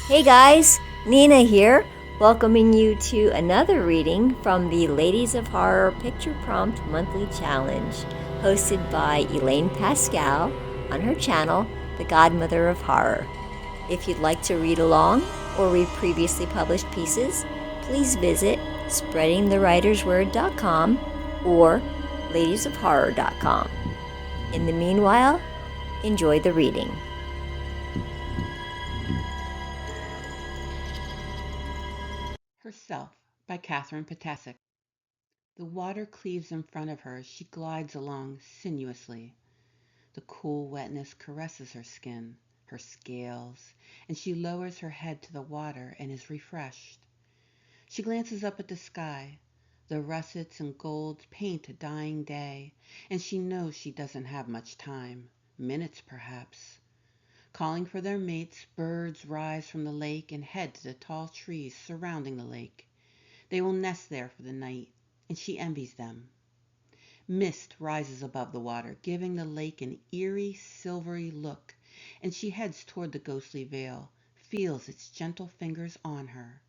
Hey guys, Nina here, welcoming you to another reading from the Ladies of Horror Picture Prompt Monthly Challenge, hosted by Elaine Pascale on her channel, The Godmother of Horror. If you'd like to read along or read previously published pieces, please visit spreadingthewritersword.com or ladiesofhorror.com. In the meanwhile, enjoy the reading. Herself by Ptacek. The water cleaves in front of her as she glides along sinuously. The cool wetness caresses her skin, her scales, and she lowers her head to the water and is refreshed. She glances up at the sky. The russets and golds paint a dying day, and she knows she doesn't have much time, minutes perhaps. Calling for their mates, birds rise from the lake and head to the tall trees surrounding the lake. They will nest there for the night, and she envies them. Mist rises above the water, giving the lake an eerie, silvery look, and she heads toward the ghostly veil, feels its gentle fingers on her.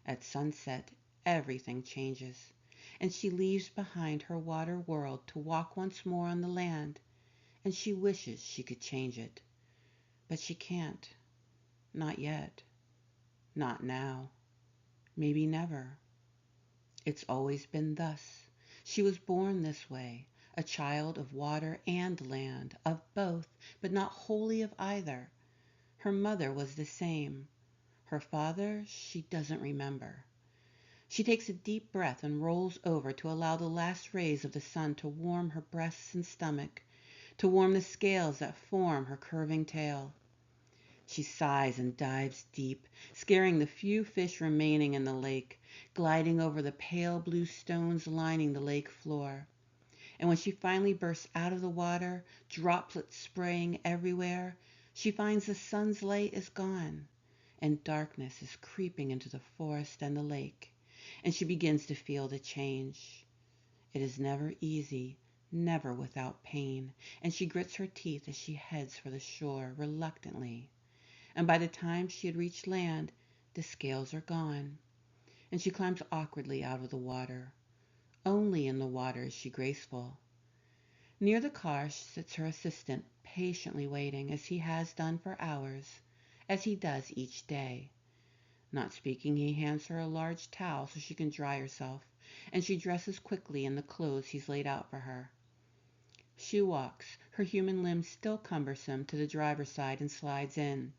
At sunset, everything changes, and she leaves behind her water world to walk once more on the land, and she wishes she could change it. But she can't. Not yet. Not now. Maybe never. It's always been thus. She was born this way, a child of water and land, of both, but not wholly of either. Her mother was the same. Her father, she doesn't remember. She takes a deep breath and rolls over to allow the last rays of the sun to warm her breasts and stomach, to warm the scales that form her curving tail. She sighs and dives deep, scaring the few fish remaining in the lake, gliding over the pale blue stones lining the lake floor. And when she finally bursts out of the water, droplets spraying everywhere, she finds the sun's light is gone, and darkness is creeping into the forest and the lake, and she begins to feel the change. It is never easy, never without pain, and she grits her teeth as she heads for the shore reluctantly. And by the time she had reached land, the scales are gone, and she climbs awkwardly out of the water. Only in the water is she graceful. Near the car sits her assistant, patiently waiting, as he has done for hours, as he does each day. Not speaking, he hands her a large towel so she can dry herself, and she dresses quickly in the clothes he's laid out for her. She walks, her human limbs still cumbersome, to the driver's side and slides in,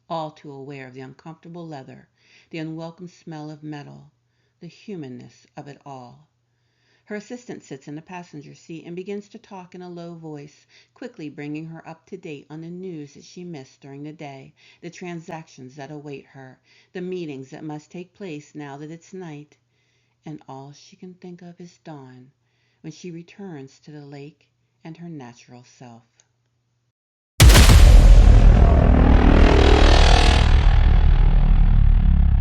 all too aware of the uncomfortable leather, the unwelcome smell of metal, the humanness of it all. Her assistant sits in the passenger seat and begins to talk in a low voice, quickly bringing her up to date on the news that she missed during the day, the transactions that await her, the meetings that must take place now that it's night, and all she can think of is dawn, when she returns to the lake and her natural self.